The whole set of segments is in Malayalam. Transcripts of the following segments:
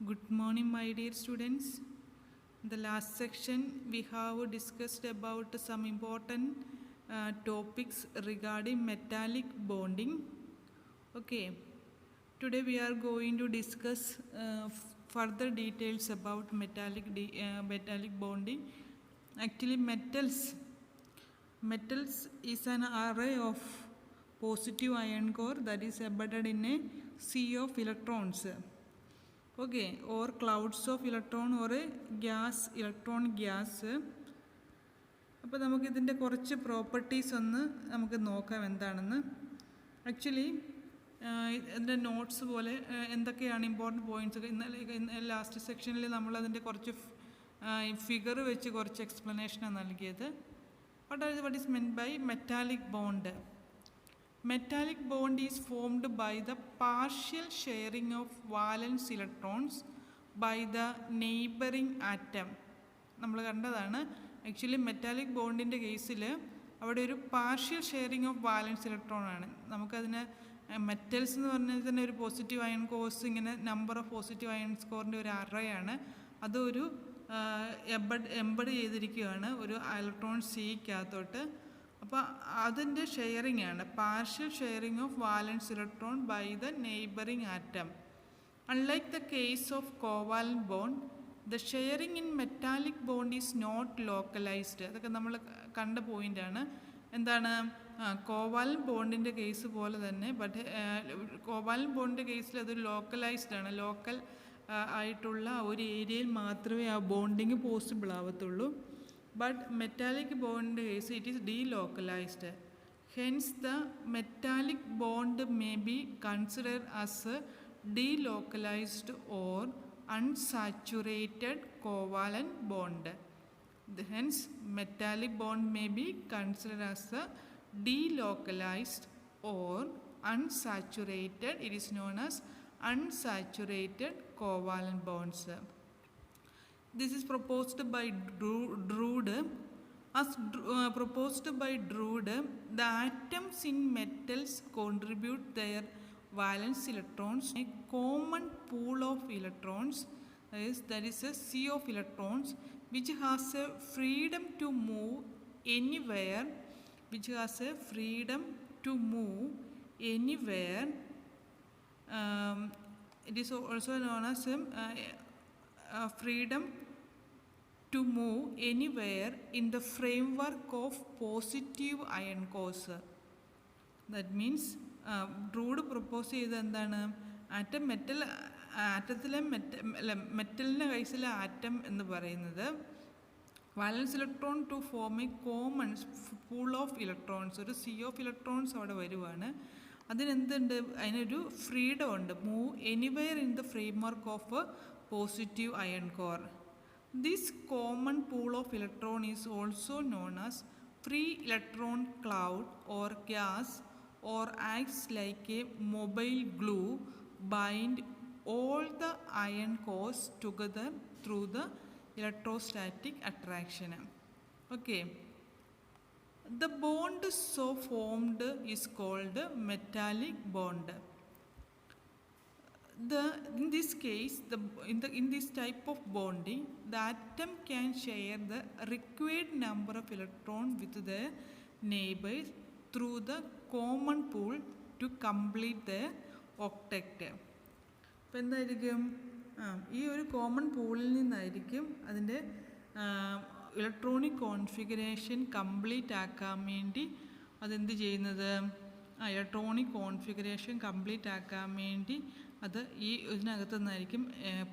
Good morning, my dear students. In the last section, we have discussed about some important topics regarding metallic bonding. Okay, today we are going to discuss further details about metallic bonding. Actually, metals is an array of positive ion core that is embedded in a sea of electrons. Okay, or clouds of electron or a electron gas. അപ്പോൾ നമുക്കിതിൻ്റെ കുറച്ച് പ്രോപ്പർട്ടീസ് ഒന്ന് നമുക്ക് നോക്കാം എന്താണെന്ന്. ആക്ച്വലി ഇതിൻ്റെ നോട്ട്സ് പോലെ എന്തൊക്കെയാണ് ഇമ്പോർട്ടൻറ്റ് പോയിൻറ്റ്സ് ഇന്നലെ ലാസ്റ്റ് സെക്ഷനിൽ നമ്മളതിൻ്റെ കുറച്ച് ഫിഗർ വെച്ച് കുറച്ച് എക്സ്പ്ലനേഷനാണ് നൽകിയത്. what is meant by metallic bond? Metallic bond is formed by the partial sharing of valence electrons by the neighboring atom. നമ്മൾ കണ്ടതാണ്. ആക്ച്വലി മെറ്റാലിക് ബോണ്ടിൻ്റെ കേസിൽ അവിടെ ഒരു partial sharing of valence electron ആണ്. നമുക്കതിന് മെറ്റൽസ് എന്ന് പറഞ്ഞാൽ തന്നെ ഒരു പോസിറ്റീവ് അയൺ കോഴ്സ് ഇങ്ങനെ നമ്പർ ഓഫ് പോസിറ്റീവ് അയൺ സ്കോറിൻ്റെ ഒരു അറയാണ്. അതൊരു എംബഡ് ചെയ്തിരിക്കുകയാണ് ഒരു ഇലക്ട്രോൺ സിക്കകത്തോട്ട്. അപ്പോൾ അതിൻ്റെ ഷെയറിംഗ് ആണ് partial sharing of valence electron by the neighbouring atom. Unlike the case of covalent bond, the sharing in metallic bond is not localised. അതൊക്കെ നമ്മൾ കണ്ട പോയിൻ്റാണ്. എന്താണ് കോവാലന്റ് ബോണ്ടിൻ്റെ കേസ് പോലെ തന്നെ, ബട്ട് കോവാലന്റ് ബോണ്ടിൻ്റെ കേസിൽ അതൊരു ലോക്കലൈസ്ഡ് ആണ്. ലോക്കൽ ആയിട്ടുള്ള ഒരു ഏരിയയിൽ മാത്രമേ ആ ബോണ്ടിങ് പോസിബിൾ ആവത്തുള്ളൂ. But metallic bond case it is delocalized. Hence the metallic bond may be considered as a delocalized or unsaturated covalent bond. Hence metallic bond may be considered as a delocalized or unsaturated. It is known as unsaturated covalent bonds. This is proposed by Drude. As proposed by Drude, the atoms in metals contribute their valence electrons in a common pool of electrons. That is a sea of electrons which has a freedom to move anywhere. It is also known as freedom to move anywhere in the framework of positive ion cores. That means Drude propose ചെയ്ത് എന്താണ്, മെറ്റലിൻ്റെ കേസിലെ ആറ്റം എന്ന് പറയുന്നത് valence electron to form a common pool of electrons, ഒരു സി ഓഫ് ഇലക്ട്രോൺസ് അവിടെ വരുവാണ്. അതിനെന്തുണ്ട്, അതിനൊരു ഫ്രീഡം ഉണ്ട്, move anywhere in the framework of positive ion core. This common pool of electron is also known as free electron cloud or gas, or acts like a mobile glue, bind all the ion cores together through the electrostatic attraction. Okay, the bond so formed is called metallic bond. In this case, in this type of bonding, the atom can share the required number of electrons with their neighbors through the common pool to complete their octet. അപ്പോൾ എന്തായിരിക്കും, ഈ ഒരു കോമൺ പൂളിൽ നിന്നായിരിക്കും അതിൻ്റെ ഇലക്ട്രോണിക് കോൺഫിഗറേഷൻ കംപ്ലീറ്റ് ആക്കാൻ വേണ്ടി അതെന്ത് ചെയ്യുന്നത്, ഇലക്ട്രോണിക് കോൺഫിഗറേഷൻ കംപ്ലീറ്റ് ആക്കാൻ വേണ്ടി അത് ഈ ഇതിനകത്തു നിന്നായിരിക്കും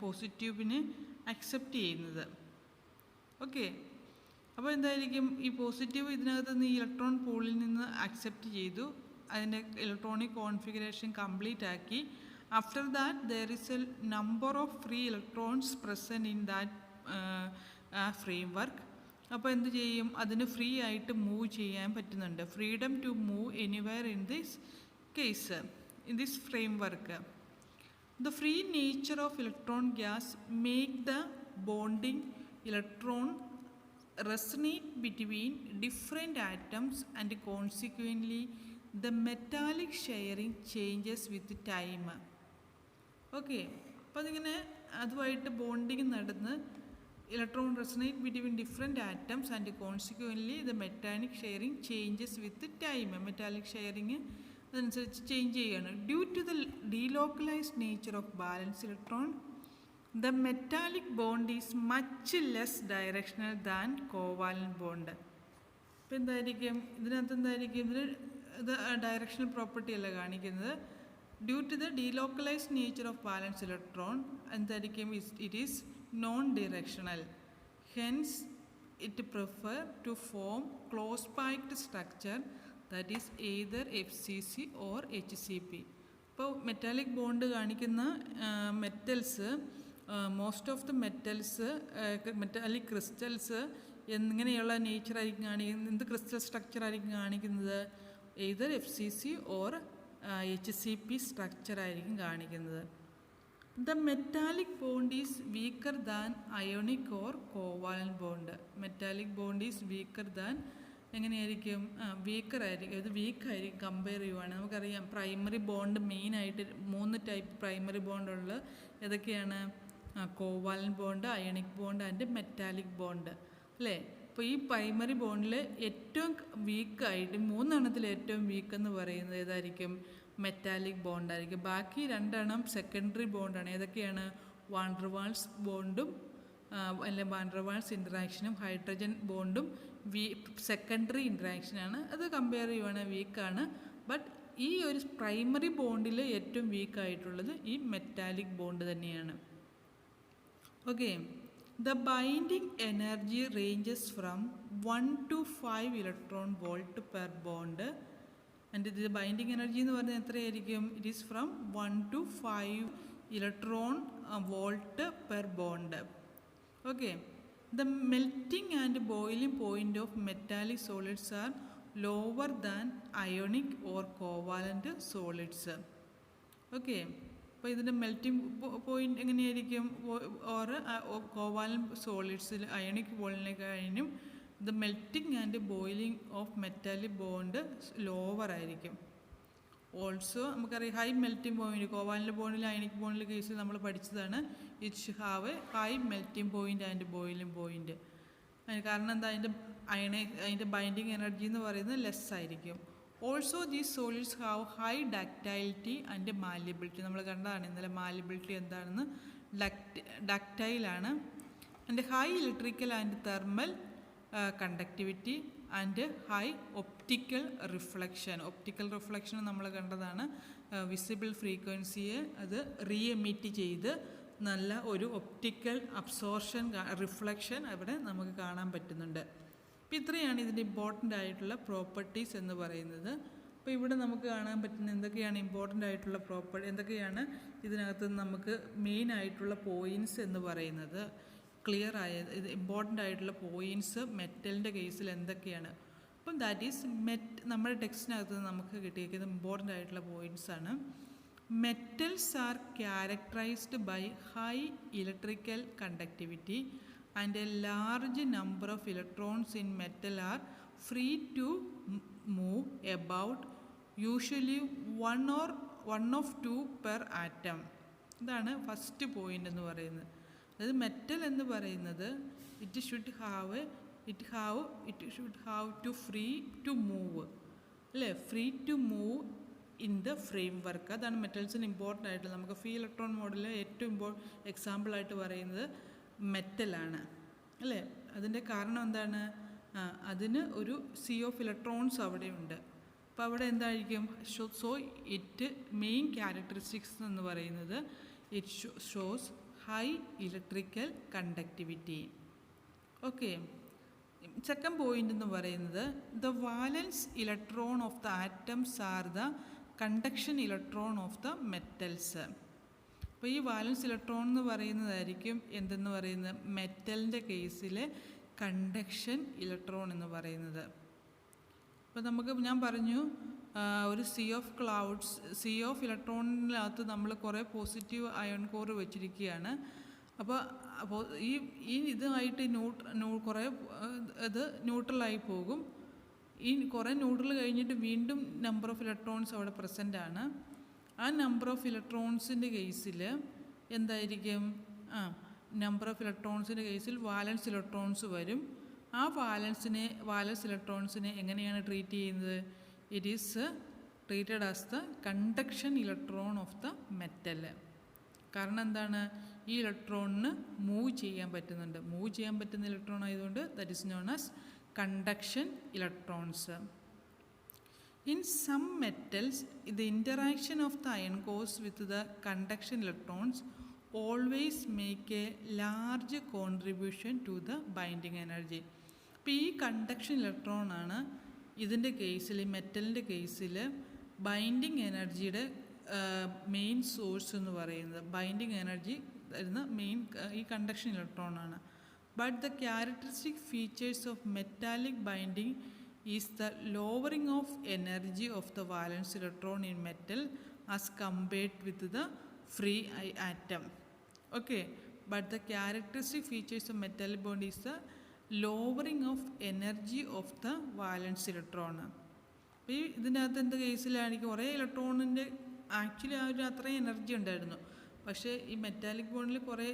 പോസിറ്റീവിനെ അക്സെപ്റ്റ് ചെയ്യുന്നത്. ഓക്കെ, അപ്പോൾ എന്തായിരിക്കും, ഈ പോസിറ്റീവ് ഇതിനകത്ത് നിന്ന് ഈ ഇലക്ട്രോൺ പൂളിൽ നിന്ന് അക്സെപ്റ്റ് ചെയ്തു, അതിൻ്റെ ഇലക്ട്രോണിക് കോൺഫിഗറേഷൻ കംപ്ലീറ്റ് ആക്കി. After that there is a number of free electrons present in that framework. അപ്പോൾ എന്ത് ചെയ്യും, അതിന് ഫ്രീ ആയിട്ട് മൂവ് ചെയ്യാൻ പറ്റുന്നുണ്ട്. Freedom to move anywhere in this case, in this framework. The free nature of electron gas make the bonding electron resonate between different atoms, and consequently the metallic sharing changes with time. Okay, അപ്പോൾ അതിങ്ങനെ അതുമായിട്ട് ബോണ്ടിങ് നടന്ന് electron resonate between different atoms and consequently the metallic sharing changes with time. Metallic sharing അതനുസരിച്ച് ചേഞ്ച് ചെയ്യുകയാണ്. Due to the delocalised nature of valence electron the metallic bond is much less directional than covalent bond. ഇപ്പോൾ എന്തായിരിക്കും ഇതിനകത്ത് എന്തായിരിക്കും ഇത് ഡയറക്ഷണൽ പ്രോപ്പർട്ടി അല്ല കാണിക്കുന്നത്. Due to the delocalised nature of valence electron എന്തായിരിക്കും it is non directional. Hence it prefer to form close packed structure that is either FCC or HCP. ഇപ്പോൾ മെറ്റാലിക് ബോണ്ട് കാണിക്കുന്ന metals most of the metals metallic crystals എങ്ങനെയുള്ള നേച്ചറായിരിക്കും കാണിക്കുന്നത്, എന്ത് ക്രിസ്റ്റൽ സ്ട്രക്ചറായിരിക്കും കാണിക്കുന്നത്? എയ്തർ FCC ഓർ HCP സ്ട്രക്ചറായിരിക്കും കാണിക്കുന്നത്. The metallic bond is weaker than ionic or covalent bond. Metallic bond is weaker than എങ്ങനെയായിരിക്കും? വീക്കർ ആയിരിക്കും. ഇത് വീക്കായിരിക്കും കമ്പയർ ചെയ്യുവാണ്. നമുക്കറിയാം പ്രൈമറി ബോണ്ട് മെയിനായിട്ട് 3 ടൈപ്പ് പ്രൈമറി ബോണ്ടുള്ള ഏതൊക്കെയാണ്? Covalent bond, ionic bond and metallic bond അല്ലേ? അപ്പോൾ ഈ പ്രൈമറി ബോണ്ടിൽ ഏറ്റവും വീക്കായിട്ട് 3 എണ്ണത്തിൽ ഏറ്റവും വീക്ക് എന്ന് പറയുന്നത് ഏതായിരിക്കും? മെറ്റാലിക് ബോണ്ടായിരിക്കും. ബാക്കി 2 എണ്ണം സെക്കൻഡറി ബോണ്ടാണ്. ഏതൊക്കെയാണ്? വാൻഡർവാൾസ് ബോണ്ടും അല്ലെ വാൻഡർവാൾസ് ഇൻറ്ററാക്ഷനും ഹൈഡ്രജൻ ബോണ്ടും സെക്കൻഡറി ഇൻറ്ററാക്ഷനാണ്. അത് കമ്പയർ ചെയ്യുവാണെങ്കിൽ വീക്കാണ്. ബട്ട് ഈ ഒരു പ്രൈമറി ബോണ്ടിൽ ഏറ്റവും വീക്കായിട്ടുള്ളത് ഈ മെറ്റാലിക് ബോണ്ട് തന്നെയാണ്. Okay, the binding energy ranges from 1 to 5 electron volt per bond. And ഇത് ബൈൻഡിങ് എനർജി എന്ന് പറഞ്ഞാൽ എത്രയായിരിക്കും? It is from 1 to 5 electron volt per bond. Okay, the melting and boiling point of metallic solids are lower than ionic or covalent solids. Okay, അപ്പോൾ ഇതിൻ്റെ മെൽറ്റിംഗ് പോയിൻ്റ് എങ്ങനെയായിരിക്കും? ഓർ കോവാലന്റ് സോളിഡ്സിൽ അയോണിക് ബോണ്ടിനെക്കാളും the melting and boiling of metallic bond lower ആയിരിക്കും. ഓൾസോ നമുക്കറിയാം ഹൈ മെൽറ്റിംഗ് പോയിൻ്റ് കോവാലന്റ് ബോണ്ടിൽ അയണിക് ബോണ്ടിൽ കേസിൽ നമ്മൾ പഠിച്ചതാണ്. It should have a high melting point and boiling point. കാരണം എന്താ? അതിൻ്റെ ബൈൻഡിങ് എനർജി എന്ന് പറയുന്നത് ലെസ് ആയിരിക്കും. Also these solids have high ductility and malleability. നമ്മൾ കണ്ടതാണ് ഇന്നലെ മാലിബിലിറ്റി എന്താണെന്ന്. ഡക്റ്റൈലാണ്. And high electrical and thermal conductivity and high optical reflection. Optical reflection നമ്മൾ കണ്ടതാണ്. വിസിബിൾ ഫ്രീക്വൻസിയെ അത് റീഎമിറ്റ് ചെയ്ത് നല്ല ഒരു ഒപ്റ്റിക്കൽ അബ്സോർഷൻ റിഫ്ലക്ഷൻ അവിടെ നമുക്ക് കാണാൻ പറ്റുന്നുണ്ട്. അപ്പോൾ ഇത്രയാണ് ഇതിൻ്റെ ഇമ്പോർട്ടൻ്റ് ആയിട്ടുള്ള പ്രോപ്പർട്ടീസ് എന്ന് പറയുന്നത്. അപ്പോൾ ഇവിടെ നമുക്ക് കാണാൻ പറ്റുന്ന എന്തൊക്കെയാണ് ഇമ്പോർട്ടൻ്റ് ആയിട്ടുള്ള എന്തൊക്കെയാണ് ഇതിനകത്ത് നമുക്ക് മെയിൻ ആയിട്ടുള്ള പോയിൻറ്റ്സ് എന്ന് പറയുന്നത്. ക്ലിയർ ആയത് ഇത് ഇമ്പോർട്ടൻ്റ് ആയിട്ടുള്ള പോയിൻറ്റ്സ് മെറ്റലിൻ്റെ കേസിൽ എന്തൊക്കെയാണ്? അപ്പം ദാറ്റ് ഈസ് നമ്മുടെ ടെക്സ്റ്റിനകത്ത് നമുക്ക് കിട്ടിയിരിക്കുന്ന ഇമ്പോർട്ടൻ്റ് ആയിട്ടുള്ള പോയിൻറ്റ്സ് ആണ്. Metals are characterised by high electrical conductivity and a large number of electrons in metal are free to move about usually one of two per atom. ഇതാണ് ഫസ്റ്റ് പോയിൻ്റ് എന്ന് പറയുന്നത്. അതായത് മെറ്റൽ എന്ന് പറയുന്നത് it should have to free to move അല്ലേ? Free to move in the framework. അതാണ് മെറ്റൽസിന് ഇമ്പോർട്ടൻ്റ് ആയിട്ട് നമുക്ക് ഫ്രീ ഇലക്ട്രോൺ മോഡലിൽ ഏറ്റവും എക്സാമ്പിളായിട്ട് പറയുന്നത് മെറ്റലാണ് അല്ലേ? അതിൻ്റെ കാരണം എന്താണ്? അതിന് ഒരു സീ ഓഫ് ഇലക്ട്രോൺസ് അവിടെയുണ്ട്. അപ്പോൾ അവിടെ എന്തായിരിക്കും? സോ ഇറ്റ് മെയിൻ ക്യാരക്ടറിസ്റ്റിക്സ് എന്ന് പറയുന്നത് it shows high electrical conductivity. Okay, second point എന്ന് പറയുന്നത് the വാലൻസ് electron of the atoms are the conduction electron of the metals. അപ്പോൾ ഈ വാലൻസ് ഇലക്ട്രോൺ എന്ന് പറയുന്നതായിരിക്കും എന്തെന്ന് പറയുന്നത്? മെറ്റലിൻ്റെ കേസിൽ കണ്ടക്ഷൻ ഇലക്ട്രോൺ എന്ന് പറയുന്നത്. അപ്പോൾ ഞാൻ പറഞ്ഞു ഒരു സീ ഓഫ് ഇലക്ട്രോണിനകത്ത് നമ്മൾ കുറേ പോസിറ്റീവ് അയൺ കോർ വെച്ചിരിക്കുകയാണ്. അപ്പോൾ ഈ ഇതുമായിട്ട് കുറേ ഇത് ന്യൂട്രലായി പോകും. ഈ കുറേ ന്യൂട്രൽ കഴിഞ്ഞിട്ട് വീണ്ടും നമ്പർ ഓഫ് ഇലക്ട്രോൺസ് അവിടെ പ്രസൻ്റ് ആണ്. ആ നമ്പർ ഓഫ് ഇലക്ട്രോൺസിൻ്റെ കേസിൽ എന്തായിരിക്കും? നമ്പർ ഓഫ് ഇലക്ട്രോൺസിൻ്റെ കേസിൽ വാലൻസ് ഇലക്ട്രോൺസ് വരും. ആ വാലൻസ് ഇലക്ട്രോൺസിനെ എങ്ങനെയാണ് ട്രീറ്റ് ചെയ്യുന്നത്? It is treated as the conduction electron of the metal. കാരണം എന്താണ്? ഈ ഇലക്ട്രോണിന് മൂവ് ചെയ്യാൻ പറ്റുന്നുണ്ട്. മൂവ് ചെയ്യാൻ പറ്റുന്ന ഇലക്ട്രോൺ ആയതുകൊണ്ട് that is known as conduction electrons. In some metals, the interaction of the ion cores with the conduction electrons always make a large contribution to the binding energy. ഇപ്പോൾ ഈ കണ്ടക്ഷൻ ഇലക്ട്രോൺ ആണ് ഇതിൻ്റെ കേസിൽ, മെറ്റലിൻ്റെ കേസിൽ ബൈൻഡിങ് എനർജിയുടെ മെയിൻ സോഴ്സ് എന്ന് പറയുന്നത്. ബൈൻഡിങ് എനർജി തരുന്ന മെയിൻ ഈ കണ്ടക്ഷൻ ഇലക്ട്രോൺ ആണ്. But the characteristic features of metallic binding is the lowering of energy of the valence electron in metal as compared with the free atom. Okay, but the characteristic features of metallic bond is the lowering of energy of the valence electron. അപ്പോൾ ഇതിൻ്റെ അകത്ത് എന്ത് കേസിലാണെങ്കിൽ കുറേ ഇലക്ട്രോണിൻ്റെ ആക്ച്വലി അത്രയും എനർജി ഉണ്ടായിരുന്നു. പക്ഷേ ഈ മെറ്റാലിക് ബോണ്ടിൽ കുറേ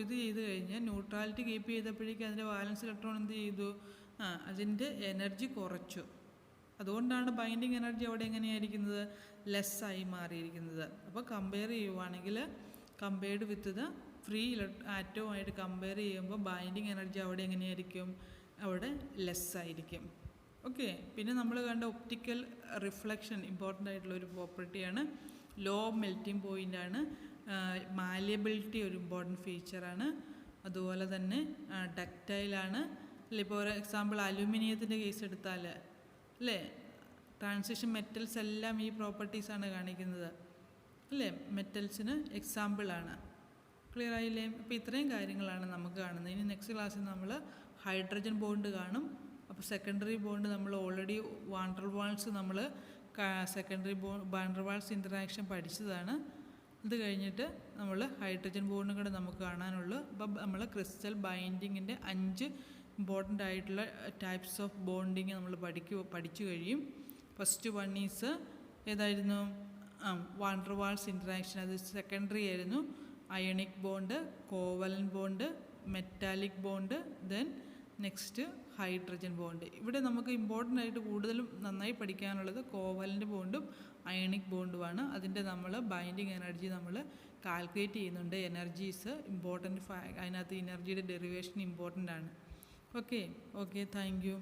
ഇത് ചെയ്ത് കഴിഞ്ഞ് ന്യൂട്രാലിറ്റി കീപ്പ് ചെയ്തപ്പോഴേക്കും അതിൻ്റെ വാലൻസ് ഇലക്ട്രോൺ എന്ത് ചെയ്തു? അതിൻ്റെ എനർജി കുറച്ചു. അതുകൊണ്ടാണ് ബൈൻഡിങ് എനർജി അവിടെ എങ്ങനെയായിരിക്കുന്നത്? ലെസ്സായി മാറിയിരിക്കുന്നത്. അപ്പോൾ കമ്പയർ ചെയ്യുവാണെങ്കിൽ കമ്പയർഡ് വിത്ത് ദ ഫ്രീ ആറ്റവുമായിട്ട് കമ്പയർ ചെയ്യുമ്പോൾ ബൈൻഡിങ് എനർജി അവിടെ എങ്ങനെയായിരിക്കും? അവിടെ ലെസ്സായിരിക്കും. ഓക്കെ, പിന്നെ നമ്മൾ കണ്ട ഒപ്റ്റിക്കൽ റിഫ്ലക്ഷൻ ഇമ്പോർട്ടൻ്റ് ആയിട്ടുള്ളൊരു പ്രോപ്പർട്ടിയാണ്. ലോ മെൽറ്റിംഗ് പോയിൻ്റാണ്. മാലിയബിലിറ്റി ഒരു ഇമ്പോർട്ടൻറ്റ് ഫീച്ചറാണ്. അതുപോലെ തന്നെ ഡക്റ്റൈലാണ്. ഇപ്പോൾ ഫോർ എക്സാമ്പിൾ അലൂമിനിയത്തിൻ്റെ കേസ് എടുത്താൽ അല്ലേ, ട്രാൻസിഷൻ മെറ്റൽസ് എല്ലാം ഈ പ്രോപ്പർട്ടീസാണ് കാണിക്കുന്നത് അല്ലേ, മെറ്റൽസിന് എക്സാമ്പിളാണ്. ക്ലിയർ ആയില്ലേ? അപ്പോൾ ഇത്രയും കാര്യങ്ങളാണ് നമുക്ക് കാണുന്നത്. ഇനി നെക്സ്റ്റ് ക്ലാസ്സിൽ നമ്മൾ ഹൈഡ്രജൻ ബോണ്ട് കാണും. അപ്പോൾ സെക്കൻഡറി ബോണ്ട് നമ്മൾ ഓൾറെഡി വാൻ ഡെർ വാൾസ് നമ്മൾ secondary van der Waals interaction പഠിച്ചതാണ്. ഇത് കഴിഞ്ഞിട്ട് നമ്മൾ ഹൈഡ്രജൻ ബോണ്ടും കൂടെ നമുക്ക് കാണാനുള്ളൂ. അപ്പം നമ്മൾ ക്രിസ്റ്റൽ ബൈൻഡിങ്ങിൻ്റെ 5 ഇമ്പോർട്ടൻ്റ് ആയിട്ടുള്ള ടൈപ്സ് ഓഫ് ബോണ്ടിങ് നമ്മൾ പഠിച്ചു കഴിയും. ഫസ്റ്റ് വൺ ഈസ് ഏതായിരുന്നു? Van der Waals interaction. അത് സെക്കൻഡറി ആയിരുന്നു. Ionic bond, covalent bond, metallic bond, then next hydrogen bond. ഇവിടെ നമുക്ക് ഇമ്പോർട്ടൻ്റ് ആയിട്ട് കൂടുതലും നന്നായി പഠിക്കാനുള്ളത് കോവലൻ്റ് ബോണ്ടും അയണിക് ബോണ്ടുമാണ്. അതിൻ്റെ നമ്മൾ ബൈൻഡിങ് എനർജി നമ്മൾ കാൽക്കുലേറ്റ് ചെയ്യുന്നുണ്ട്. എനർജീസ് ഇമ്പോർട്ടൻ്റ്, അതിനകത്ത് എനർജിയുടെ ഡെറിവേഷൻ ഇമ്പോർട്ടൻ്റ് ആണ്. Okay, thank you.